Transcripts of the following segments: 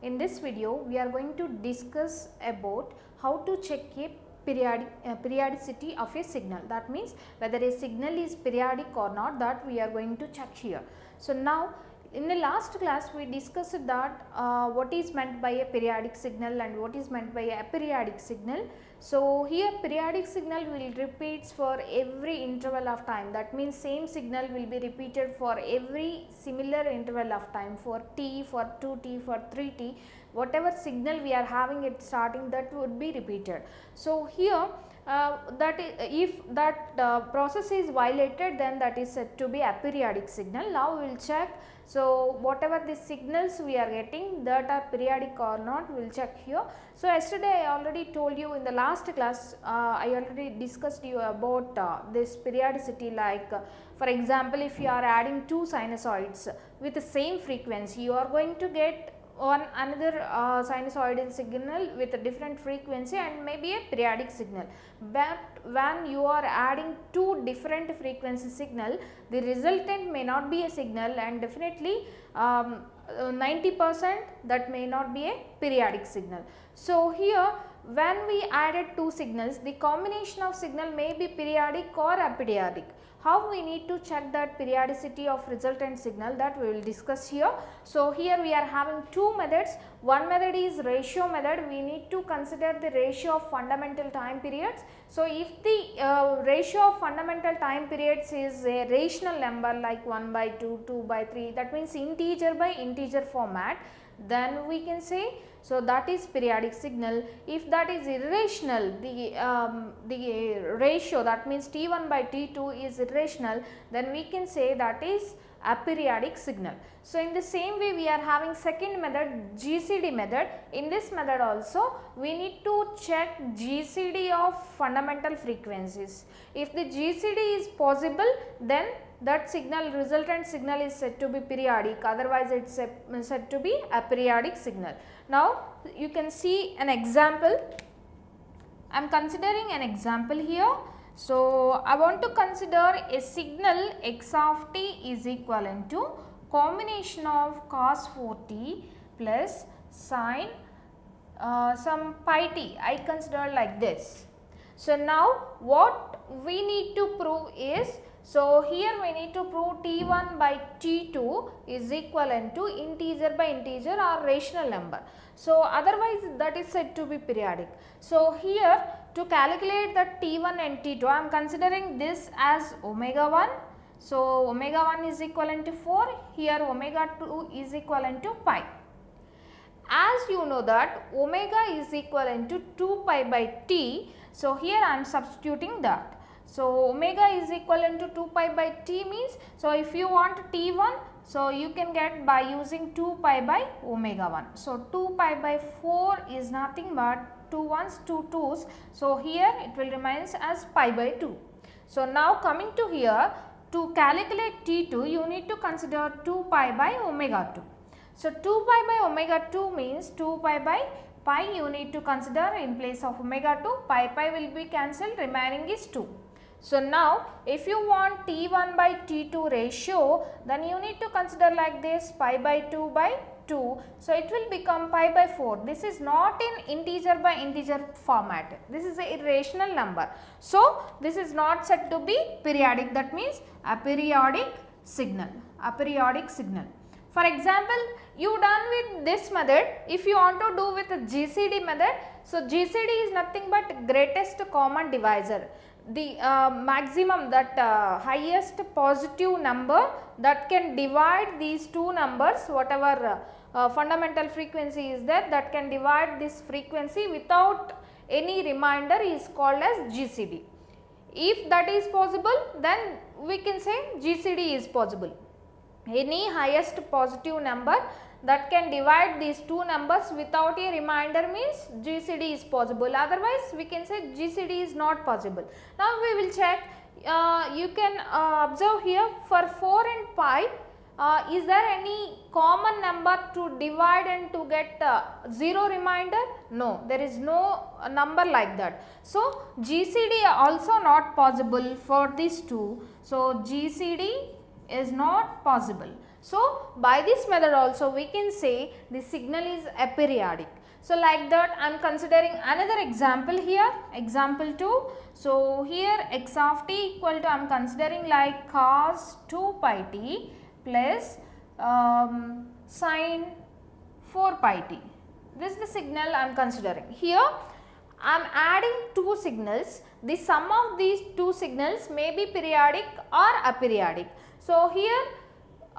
in this video we are going to discuss about how to check a periodicity of a signal. That means whether a signal is periodic or not, that we are going to check here. So now in the last class we discussed that what is meant by a periodic signal and what is meant by a aperiodic signal. So here periodic signal will repeats for every interval of time, that means same signal will be repeated for every similar interval of time, for t, for 2t, for 3t, whatever signal we are having at starting, that would be repeated. So here if that process is violated, then that is said to be aperiodic signal. Now we will check. So whatever the signals we are getting that are periodic or not, we will check here. So yesterday I already told you, in the last class I already discussed you about this periodicity, like for example, if you are adding two sinusoids with the same frequency, you are going to get another sinusoidal signal with a different frequency and maybe a periodic signal. But when you are adding two different frequency signal, the resultant may not be a signal, and definitely 90% that may not be a periodic signal. So here when we added two signals, the combination of signal may be periodic or aperiodic. How we need to check that periodicity of resultant signal, that we will discuss here. So here we are having two methods. One method is ratio method. We need to consider the ratio of fundamental time periods. So if the ratio of fundamental time periods is a rational number like 1/2, 2/3, that means integer by integer format, then we can say, so that is periodic signal. If that is irrational, the ratio, that means T1/T2 is irrational, then we can say that is aperiodic signal. So in the same way we are having second method, Gcd method. In this method also we need to check Gcd of fundamental frequencies. If the Gcd is possible, then that signal, resultant signal, is said to be periodic, otherwise it is said to be aperiodic signal. Now you can see an example. I am considering an example here. So I want to consider a signal x of t is equivalent to combination of cos 4t plus sin some pi t. I consider like this. So now what we need to prove is, so here we need to prove T1/T2 is equivalent to integer by integer or rational number. So otherwise that is said to be periodic. So here to calculate the T1 and T2, I am considering this as omega 1. So omega 1 is equivalent to 4, here omega 2 is equivalent to pi. As you know that omega is equivalent to 2 pi by t, so here I am substituting that. So omega is equivalent to 2 pi by t means, so if you want T1, so you can get by using 2 pi by omega 1. So 2 pi by 4 is nothing but 2 ones, 2 twos. So here it will remains as pi by 2. So now coming to here, to calculate T2 you need to consider 2 pi by omega 2. So 2 pi by omega 2 means 2 pi by pi you need to consider in place of omega 2, pi will be cancelled, remaining is 2. So now if you want T1/T2 ratio, then you need to consider like this, pi by 2/2. So it will become pi by 4. This is not in integer by integer format. This is a irrational number. So this is not said to be periodic. That means aperiodic signal. Aperiodic signal. For example, you done with this method. If you want to do with a Gcd method, so Gcd is nothing but greatest common divisor. The maximum, that highest positive number that can divide these two numbers, whatever fundamental frequency is there, that can divide this frequency without any remainder, is called as Gcd. If that is possible, then we can say Gcd is possible. Any highest positive number that can divide these two numbers without a remainder means Gcd is possible, otherwise we can say Gcd is not possible. Now we will check. You can observe here, for 4 and pi, is there any common number to divide and to get 0 remainder? No, there is no number like that. So Gcd also not possible for these two. So Gcd is not possible. So, by this method also we can say the signal is aperiodic. So, like that I am considering another example here, example 2. So, here x of t equal to I am considering like cos 2 pi t plus sin 4 pi t. This is the signal I am considering. Here I am adding two signals. The sum of these two signals may be periodic or aperiodic. So, here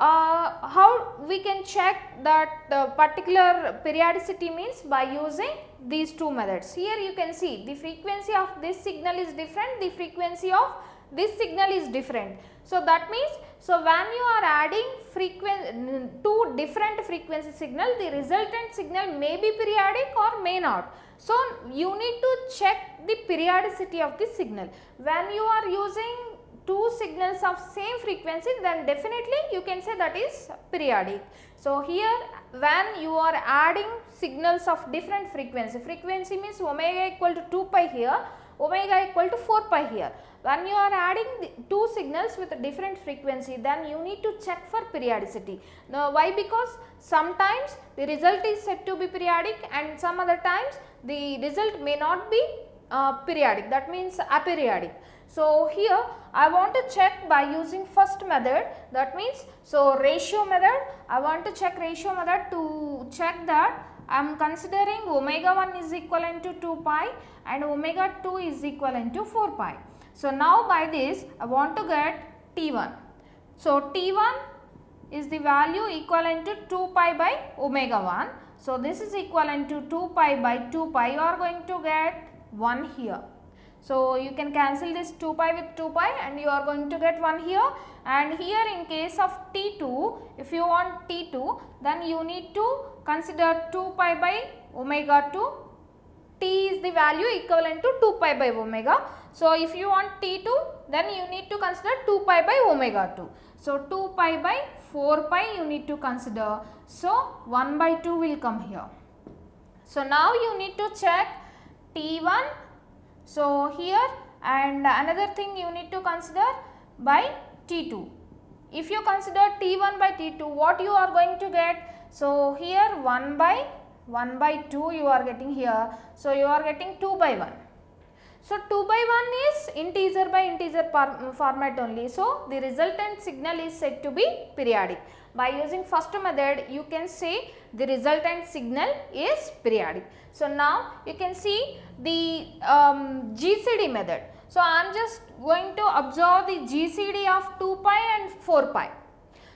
how we can check that particular periodicity means by using these two methods. Here you can see the frequency of this signal is different, the frequency of this signal is different. So, that means, so when you are adding two different frequency signal, the resultant signal may be periodic or may not. So, you need to check the periodicity of the signal. When you are using two signals of same frequency, then definitely you can say that is periodic. So, here when you are adding signals of different frequency means omega equal to 2 pi here, omega equal to 4 pi here. When you are adding the two signals with a different frequency, then you need to check for periodicity. Now, why? Because sometimes the result is said to be periodic and some other times the result may not be periodic, that means aperiodic. So, here I want to check by using first method, that means, so ratio method, I want to check ratio method to check that I am considering omega 1 is equivalent to 2 pi and omega 2 is equivalent to 4 pi. So, now by this I want to get T1. So, T1 is the value equivalent to 2 pi by omega 1. So, this is equivalent to 2 pi by 2 pi, you are going to get 1 here. So, you can cancel this 2 pi with 2 pi and you are going to get 1 here, and here in case of T2, if you want T2, then you need to consider 2 pi by omega 2, T is the value equivalent to 2 pi by omega. So, if you want T2, then you need to consider 2 pi by omega 2. So, 2 pi by 4 pi you need to consider. So, 1 by 2 will come here. So, now you need to check T1. So, here and another thing you need to consider by T2. If you consider T1 by T2, what you are going to get? So, here 1 by 2 you are getting here. So, you are getting 2 by 1. So, 2 by 1 is integer by integer format only. So, the resultant signal is said to be periodic. By using first method, you can say the resultant signal is periodic. So, now you can see the Gcd method. So, I am just going to observe the Gcd of 2 pi and 4 pi.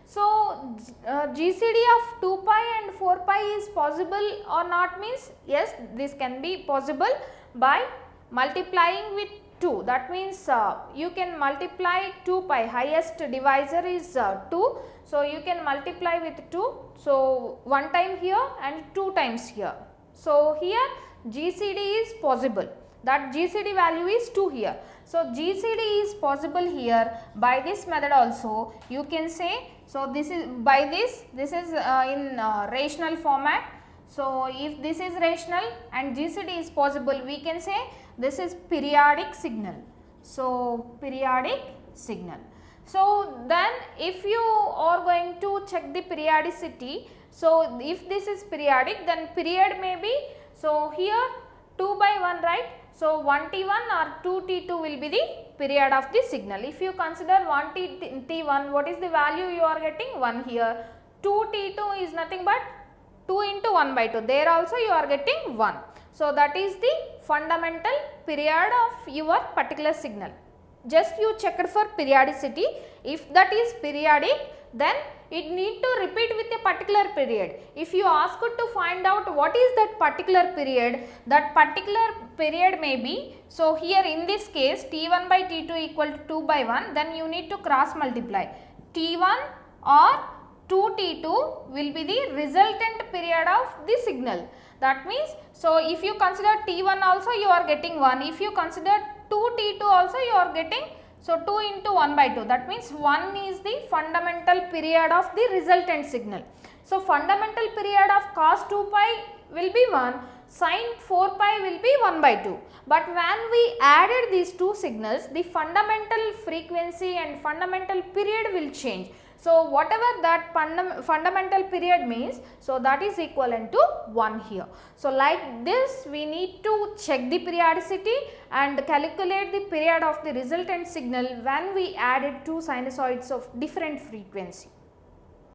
So, Gcd of 2 pi and 4 pi is possible or not means, yes, this can be possible by multiplying with 2. That means, you can multiply 2 pi, highest divisor is 2. So, you can multiply with 2. So, 1 time here and 2 times here. So, here Gcd is possible, that Gcd value is 2 here. So, Gcd is possible here by this method also you can say. So, this is by this is in rational format. So, if this is rational and Gcd is possible, we can say this is periodic signal. So, periodic signal. So, then if you are going to check the periodicity, so if this is periodic, then period may be, so here 2 by 1, right. So, 1 T1 or 2 T2 will be the period of the signal. If you consider 1 T1, what is the value you are getting? 1 here. 2 T2 is nothing but 2 into 1 by 2, there also you are getting 1. So, that is the fundamental period of your particular signal. Just you checked for periodicity. If that is periodic, then it need to repeat with a particular period. If you ask to find out what is that particular period, that particular period may be, so here in this case T1 by T2 equal to 2 by 1, then you need to cross multiply. T1 or 2 T2 will be the resultant period of the signal. That means, so if you consider T1 also you are getting 1, if you consider 2 T2 also you are getting, so 2 into 1 by 2, that means 1 is the fundamental period of the resultant signal. So, fundamental period of cos 2 pi will be 1, sin 4 pi will be 1 by 2. But when we added these two signals, the fundamental frequency and fundamental period will change. So, whatever that fundamental period means, so that is equivalent to 1 here. So, like this we need to check the periodicity and calculate the period of the resultant signal when we added two sinusoids of different frequency.